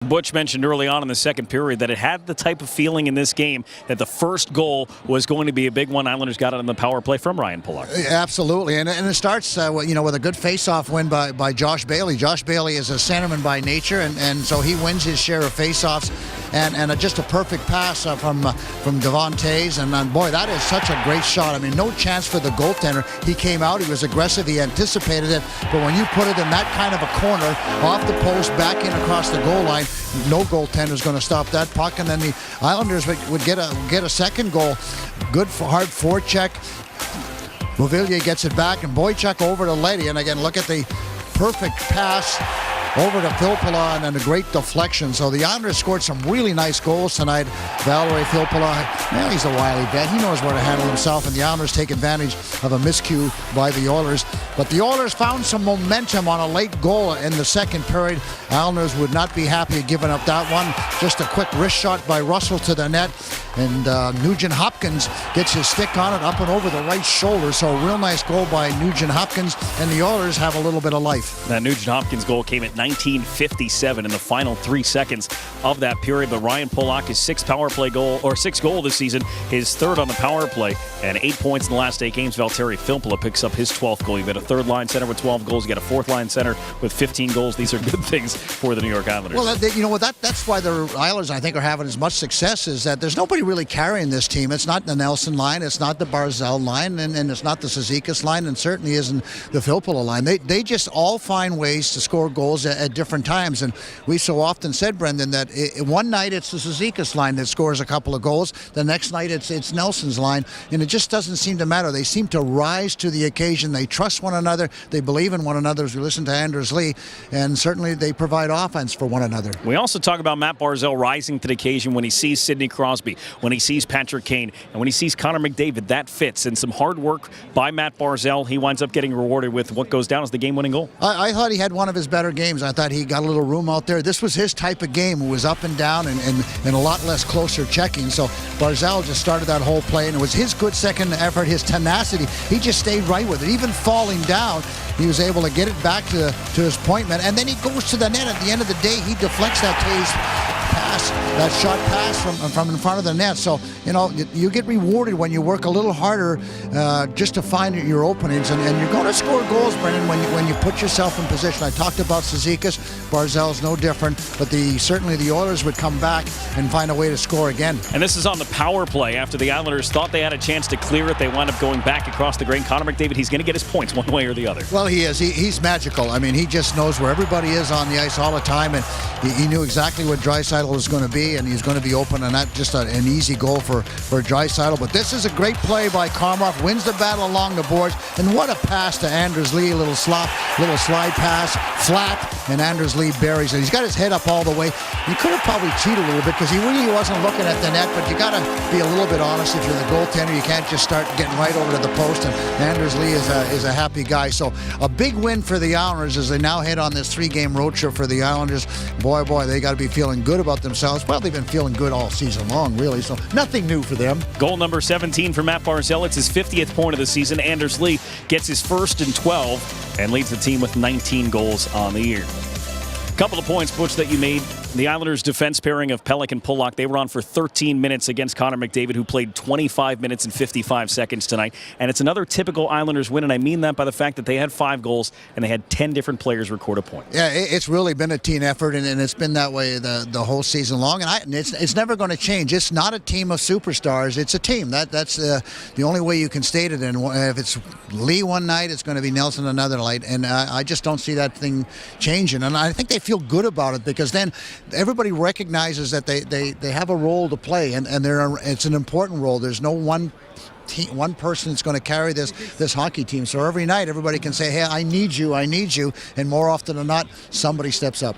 Butch mentioned early on in the second period that it had the type of feeling in this game that the first goal was going to be a big one. Islanders got it on the power play from Ryan Pulock. Absolutely, and it starts with a good face-off win by Josh Bailey. Josh Bailey is a centerman by nature, and so he wins his share of face-offs, and just a perfect pass from Devon Toews, and boy, that is such a great shot. I mean, no chance for the goaltender. He came out, he was aggressive, he anticipated it, but when you put it in that kind of a corner, off the post, back in across the goal line, no goaltender is going to stop that puck, and then the Islanders would get a second goal. Good hard forecheck. Beauvillier gets it back, and Boychuk over to Leddy, and again, look at the perfect pass over to Filppula, and then a great deflection. So the Islanders scored some really nice goals tonight. Valtteri Filppula, man, he's a wily vet. He knows where to handle himself, and the Islanders take advantage of a miscue by the Oilers. But the Oilers found some momentum on a late goal in the second period. Islanders would not be happy giving up that one. Just a quick wrist shot by Russell to the net, and Hugent-Hopkins gets his stick on it up and over the right shoulder. So a real nice goal by Hugent-Hopkins, and the Oilers have a little bit of life. That Hugent-Hopkins goal came at 19:57 in the final 3 seconds of that period. But Ryan Pulock, his sixth goal this season, his third on the power play, and 8 points in the last 8 games. Valtteri Filppula picks up his 12th goal. You've got a third line center with 12 goals. You got a fourth line center with 15 goals. These are good things for the New York Islanders. Well, that's why the Islanders, I think, are having as much success, is that there's nobody really carrying this team. It's not the Nelson line, it's not the Barzal line, and it's not the Cizikas line, and certainly isn't the Filppula line. They just all find ways to score goals at different times, and we so often said, Brendan, that one night it's the Cizikas line that scores a couple of goals, the next night it's Nelson's line, and it just doesn't seem to matter. They seem to rise to the occasion. They trust one another, they believe in one another, as we listen to Anders Lee, and certainly they provide offense for one another. We also talk about Matt Barzal rising to the occasion when he sees Sidney Crosby, when he sees Patrick Kane, and when he sees Connor McDavid. That fits, and some hard work by Matt Barzal. He winds up getting rewarded with what goes down as the game-winning goal. I thought he had one of his better games. I thought he got a little room out there. This was his type of game. It was up and down and a lot less closer checking. So Barzal just started that whole play, and it was his good second effort, his tenacity. He just stayed right with it. Even falling down, he was able to get it back to his point man, and then he goes to the net. At the end of the day, he deflects that pass, that shot pass from in front of the net. So, you get rewarded when you work a little harder just to find your openings, and you're going to score goals, Brendan, when you put yourself in position. I talked about Cizikas. Barzal's no different, but certainly the Oilers would come back and find a way to score again. And this is on the power play. After the Islanders thought they had a chance to clear it, they wound up going back across the grain. Connor McDavid, he's going to get his points one way or the other. Well, he is. He's magical. I mean, he just knows where everybody is on the ice all the time, and he knew exactly what Draisaitl was going to be, and he's going to be open, and that's just an easy goal for Draisaitl. But this is a great play by Komarov, wins the battle along the boards, and what a pass to Anders Lee, a little slide pass, flat, and Anders Lee buries it. He's got his head up all the way. He could have probably cheated a little bit because he really wasn't looking at the net, but you got to be a little bit honest. If you're the goaltender, you can't just start getting right over to the post, and Anders Lee is a happy guy. So a big win for the Islanders as they now head on this 3-game road trip for the Islanders. Boy, they got to be feeling good about themselves. Well, they've been feeling good all season long, really, so nothing new for them. Goal number 17 for Matt Barzal. It's his 50th point of the season. Anders Lee gets his first in 12 and leads the team with 19 goals on the year. Couple of points, Butch, that you made. The Islanders' defense pairing of Pelech and Pulock, they were on for 13 minutes against Connor McDavid, who played 25 minutes and 55 seconds tonight. And it's another typical Islanders win, and I mean that by the fact that they had 5 goals and they had 10 different players record a point. Yeah, it's really been a team effort, and it's been that way the whole season long. And it's never going to change. It's not a team of superstars. It's a team. That's the only way you can state it. And if it's Lee one night, it's going to be Nelson another night. And I just don't see that thing changing. And I think they feel good about it because then everybody recognizes that they have a role to play, and it's an important role. There's no one person that's going to carry this hockey team. So every night, everybody can say, hey, I need you, and more often than not, somebody steps up.